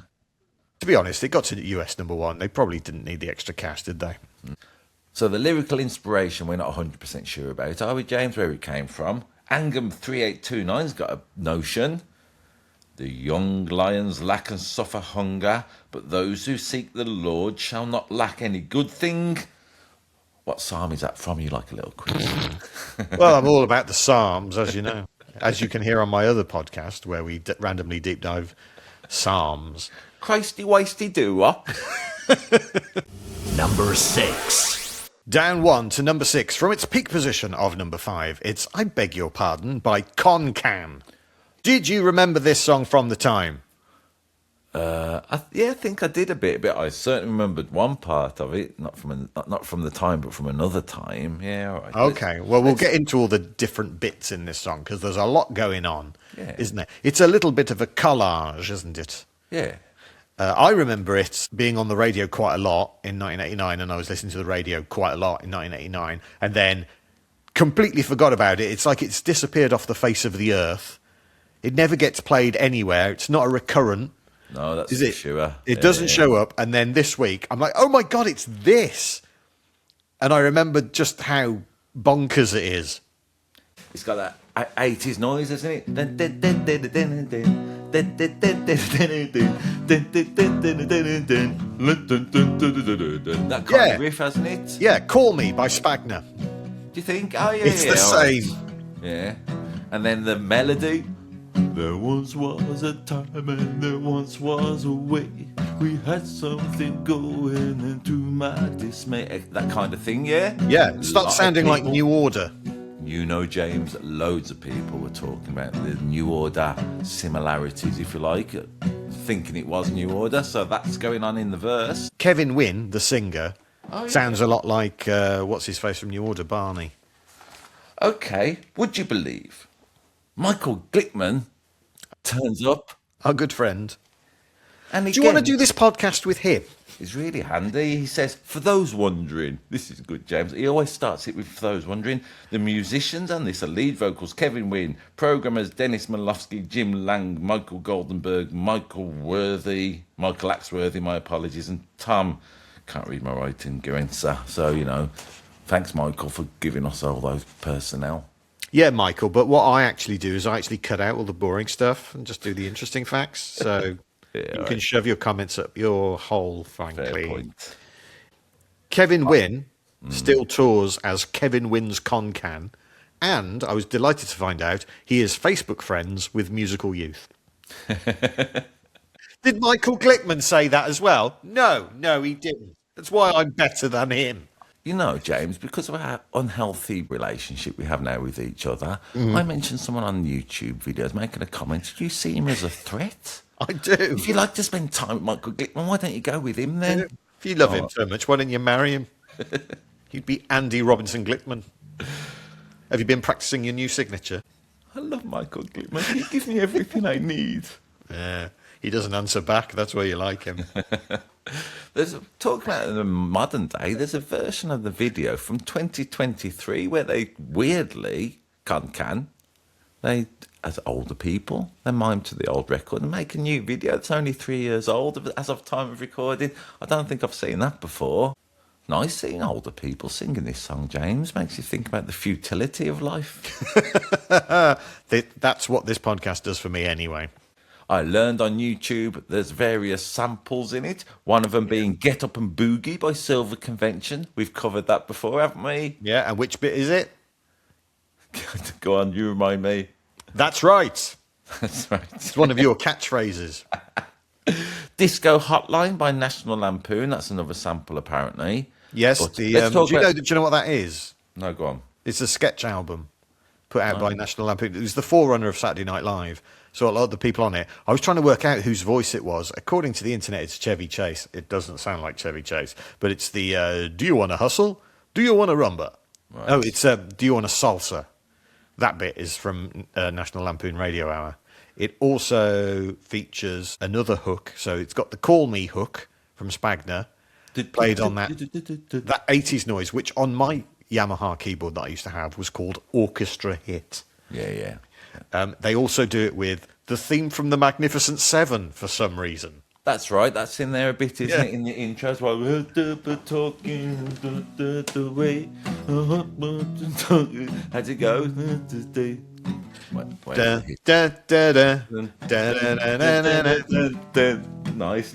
To be honest, it got to US '1. They probably didn't need the extra cash, did they? So the lyrical inspiration we're not 100% sure about, are we, James, where it came from? Angam 3829's got a notion. The young lions lack and suffer hunger, but those who seek the Lord shall not lack any good thing. What psalm is that from? You like a little quiz. Well, I'm all about the Psalms, as you know. As you can hear on my other podcast, where we randomly deep dive Psalms. Christy wasty doo-wop. Number 6. Down one to number 6. From its peak position of number 5, it's I Beg Your Pardon by Concan. Did you remember this song from the time? I think I did a bit, but I certainly remembered one part of it, not from the time, but from another time. Yeah, all right. Okay, well, we'll get into all the different bits in this song, because there's a lot going on, Yeah. isn't there? It's a little bit of a collage, isn't it? Yeah. I remember it being on the radio quite a lot in 1989, and I was listening to the radio quite a lot in 1989, and then completely forgot about it. It's like it's disappeared off the face of the earth. It never gets played anywhere. It's not a recurrent. No, that's Is for it? sure. It doesn't show up, and then this week I'm like, oh my god, it's this, and I remember just how bonkers it is. It's got that 80s noise, isn't it? That kind of riff, hasn't it? Yeah, Call Me by Spagna. Do you think? Oh, yeah, It's yeah, the all right. same. Yeah. And then the melody. There once was a time and there once was a way. We had something going into my dismay. That kind of thing, yeah? Yeah, it starts sounding like people. New Order. You know, James, loads of people were talking about the New Order similarities, if you like, thinking it was New Order. So that's going on in the verse. Kevin Wynn, the singer, yeah. sounds a lot like, what's his face from New Order, Barney. Okay, would you believe Michael Glickman turns up Our good friend. and Do you want to do this podcast with him? It's really handy. He says, for those wondering, this is good, James. He always starts it with, for those wondering, the musicians on this are lead vocals, Kevin Wynn, programmers, Dennis Malofsky, Jim Lang, Michael Goldenberg, Michael Axworthy, my apologies, and Tom, can't read my writing, Guenza. So, thanks, Michael, for giving us all those personnel. Yeah, Michael, but what I actually do is I actually cut out all the boring stuff and just do the interesting facts. So you can shove your comments up your hole, frankly. Fair point. Kevin Wynn still tours as Kevin Wynn's Concan, and I was delighted to find out he is Facebook friends with Musical Youth. Did Michael Glickman say that as well? No, he didn't. That's why I'm better than him. You know, James, because of our unhealthy relationship we have now with each other, I mentioned someone on YouTube videos making a comment. Do you see him as a threat? I do. If you like to spend time with Michael Glickman, why don't you go with him then? If you love him so much, why don't you marry him? You'd be Andy Robinson Glickman. Have you been practicing your new signature? I love Michael Glickman. He gives me everything I need. Yeah, he doesn't answer back. That's why you like him. Talking about the modern day, there's a version of the video from 2023 where they weirdly, they, as older people, they mime to the old record and make a new video that's only 3 years old as of time of recording. I don't think I've seen that before. Nice seeing older people singing this song, James. Makes you think about the futility of life. That's what this podcast does for me anyway. I learned on YouTube there's various samples in it, one of them being Get Up and Boogie by Silver Convention. We've covered that before, haven't we? Yeah, and which bit is it? Go on, you remind me. That's right. That's right. It's one of your catchphrases. Disco Hotline by National Lampoon. That's another sample, apparently. Yes, But the let's talk about... do you know what that is? No, go on. It's a sketch album put out by National Lampoon. It was the forerunner of Saturday Night Live. So a lot of the people on it, I was trying to work out whose voice it was. According to the internet, it's Chevy Chase. It doesn't sound like Chevy Chase, but it's the Do You Want to Hustle? Do You Want to Rumba? Right. Oh, it's Do You Want to Salsa? That bit is from National Lampoon Radio Hour. It also features another hook. So it's got the Call Me hook from Spagna, played on that 80s noise, which on my Yamaha keyboard that I used to have was called Orchestra Hit. Yeah. They also do it with the theme from The Magnificent Seven for some reason. That's right. That's in there a bit, isn't Yeah. it? In the intro as well. Talking the way. How'd it go? Da, da, da, da, da, da, da, da, da. Nice.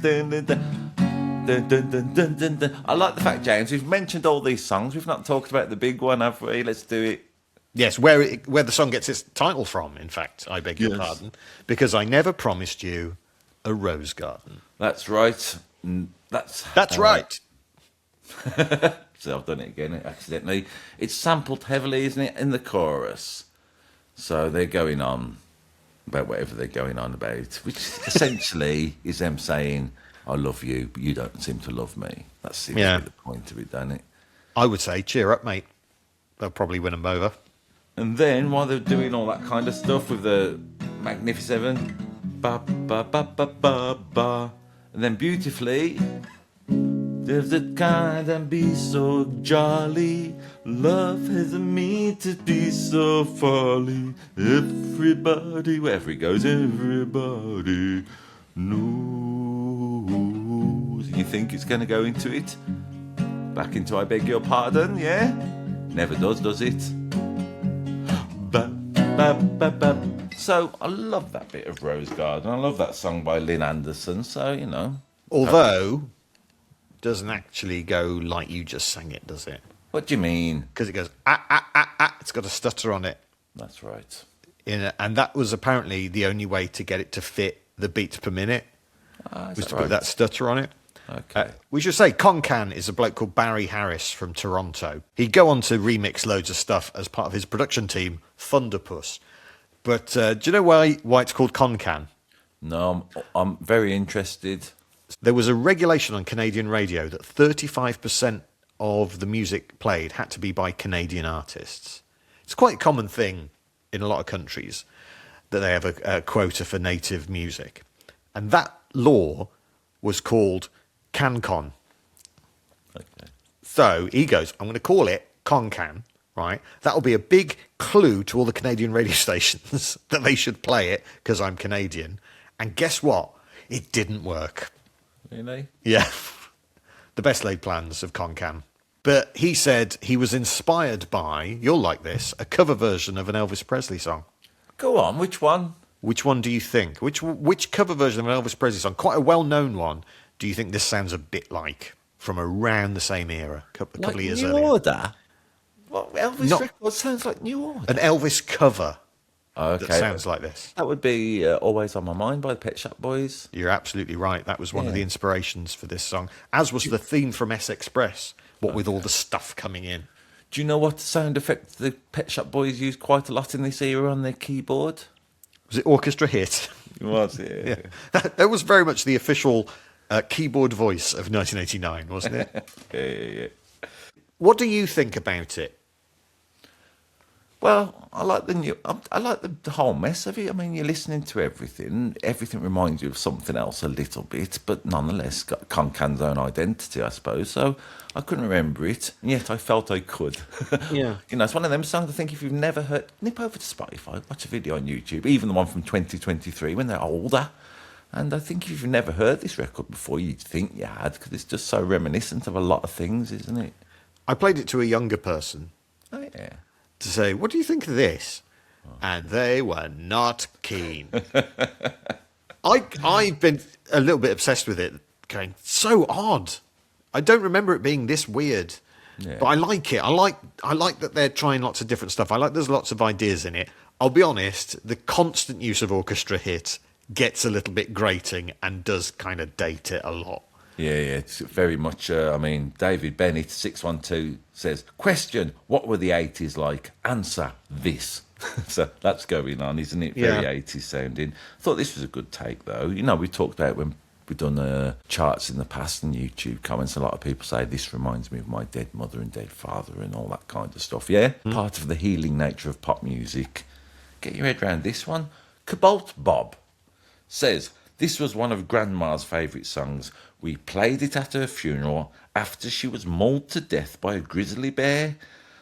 I like the fact, James, we've mentioned all these songs. We've not talked about the big one, have we? Let's do it. Yes, where the song gets its title from, in fact, I beg your pardon, because I never promised you a rose garden. That's right. That's right. So I've done it again accidentally. It's sampled heavily, isn't it, in the chorus? So they're going on about whatever they're going on about, which essentially is them saying, I love you, but you don't seem to love me. That seems to be the point of it, doesn't it? I would say, cheer up, mate. They'll probably win them over. And then while they're doing all that kind of stuff with the Magnificent, ba ba ba ba ba ba, and then beautifully, there's the kind and be so jolly. Love has a mean to be so folly. Everybody, wherever he goes, everybody knows. You think it's going to go into it? Back into I beg your pardon, yeah? Never does it? Ba, ba, ba, ba. So I love that bit of Rose Garden. I love that song by Lynn Anderson. So, you know. Although, doesn't actually go like you just sang it, does it? What do you mean? Because it goes, ah, ah, ah, ah. It's got a stutter on it. That's right. And that was apparently the only way to get it to fit the beats per minute, was to put that stutter on it. Okay. We should say Concan is a bloke called Barry Harris from Toronto. He'd go on to remix loads of stuff as part of his production team, Thunderpuss. But do you know why it's called Concan? No, I'm very interested. There was a regulation on Canadian radio that 35% of the music played had to be by Canadian artists. It's quite a common thing in a lot of countries that they have a quota for native music. And that law was called CanCon. Okay. So he goes, I'm going to call it ConCan, right? That'll be a big clue to all the Canadian radio stations that they should play it because I'm Canadian. And guess what? It didn't work. Really? Yeah. The best laid plans of ConCan. But he said he was inspired by, you'll like this, a cover version of an Elvis Presley song. Go on, which one? Which one do you think? Which cover version of an Elvis Presley song, quite a well-known one, do you think this sounds a bit like from around the same era, a couple of years New earlier? Order? What, Elvis Not- record sounds like New Order? An Elvis cover Okay. that sounds like this. That would be Always on My Mind by the Pet Shop Boys. You're absolutely right. That was one of Yeah. the inspirations for this song, as was the theme from S Express, what with all the stuff coming in. Do you know what sound effect the Pet Shop Boys used quite a lot in this era on their keyboard? Was it Orchestra Hit? It was, yeah. That was very much the official keyboard voice of 1989, wasn't it? Yeah. What do you think about it? Well, I like I like the whole mess of it. I mean, you're listening to everything. Everything reminds you of something else a little bit, but nonetheless got Concan's own identity, I suppose. So I couldn't remember it, and yet I felt I could. Yeah. You know, it's one of them songs I think if you've never heard, nip over to Spotify, watch a video on YouTube, even the one from 2023 when they're older. And I think if you've never heard this record before, you'd think you had, because it's just so reminiscent of a lot of things, isn't it? I played it to a younger person Oh, yeah. to say, what do you think of this? And they were not keen. I've been a little bit obsessed with it, going, so odd. I don't remember it being this weird. Yeah. But I like it. I like that they're trying lots of different stuff. I like there's lots of ideas in it. I'll be honest, the constant use of orchestra hit gets a little bit grating and does kind of date it a lot. Yeah, it's very much. I mean, David Bennett 612 says, "Question: what were the 80s like? Answer: this." So that's going on, isn't it? Very Yeah. 80s sounding. Thought this was a good take, though. You know, we talked about when we've done charts in the past and YouTube comments. A lot of people say this reminds me of my dead mother and dead father and all that kind of stuff. Yeah, part of the healing nature of pop music. Get your head around this one. Cobalt Bob says, this was one of Grandma's favourite songs. We played it at her funeral after she was mauled to death by a grizzly bear.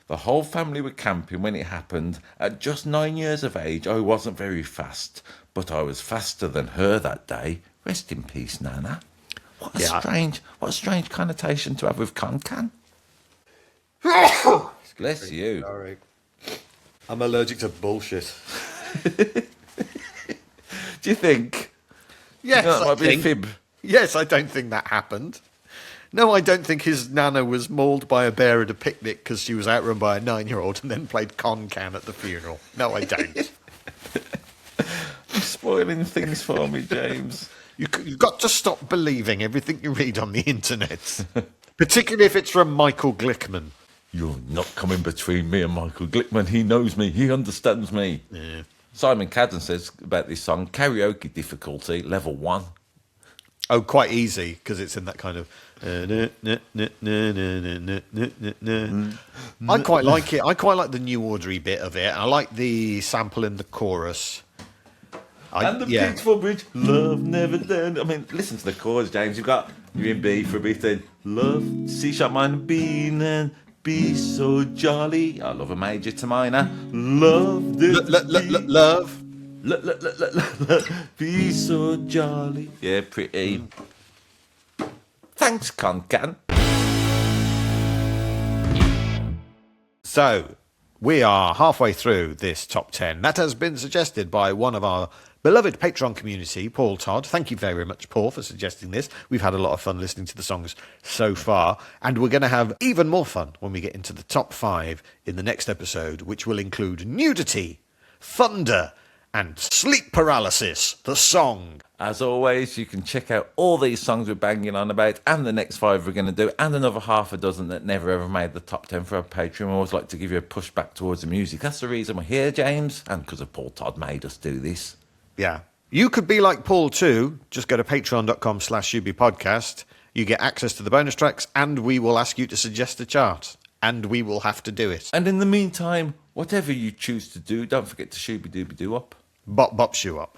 The whole family were camping when it happened. At just 9 years of age, I wasn't very fast, but I was faster than her that day. Rest in peace, Nana. What a strange connotation to have with Can. Bless you. Sorry. I'm allergic to bullshit. Do you think? Yes, That I might be a think. fib. Yes, I don't think that happened. No, I don't think his nana was mauled by a bear at a picnic because she was outrun by a 9-year-old and then played con-can at the funeral. No, I don't. You're spoiling things for me, James. You've got to stop believing everything you read on the internet, particularly if it's from Michael Glickman. You're not coming between me and Michael Glickman. He knows me. He understands me. Yeah. Simon Cadden says about this song, karaoke difficulty, level 1. Oh, quite easy because it's in that kind of. I quite like it. I quite like the new ordery bit of it. I like the sample in the chorus. And the beautiful bridge, love never done. I mean, listen to the chords, James. You're in B for a bit, then love, C sharp minor, B, and then be so jolly. I love a major to minor. Love the love. Be so jolly. Yeah, pretty. Thanks, Concan. So, we are halfway through this top 10. That has been suggested by one of our beloved Patreon community, Paul Todd. Thank you very much, Paul, for suggesting this. We've had a lot of fun listening to the songs so far, and we're going to have even more fun when we get into the top 5 in the next episode, which will include nudity, thunder, and sleep paralysis, the song. As always, you can check out all these songs we're banging on about and the next 5 we're going to do and another half a dozen that never ever made the top 10 for our Patreon. We always like to give you a push back towards the music. That's the reason we're here, James, and because of Paul Todd made us do this. Yeah. You could be like Paul too. Just go to patreon.com/shubipodcast. You get access to the bonus tracks and we will ask you to suggest a chart. And we will have to do it. And in the meantime, whatever you choose to do, don't forget to shooby-dooby-doo up. Bop bop shoe up.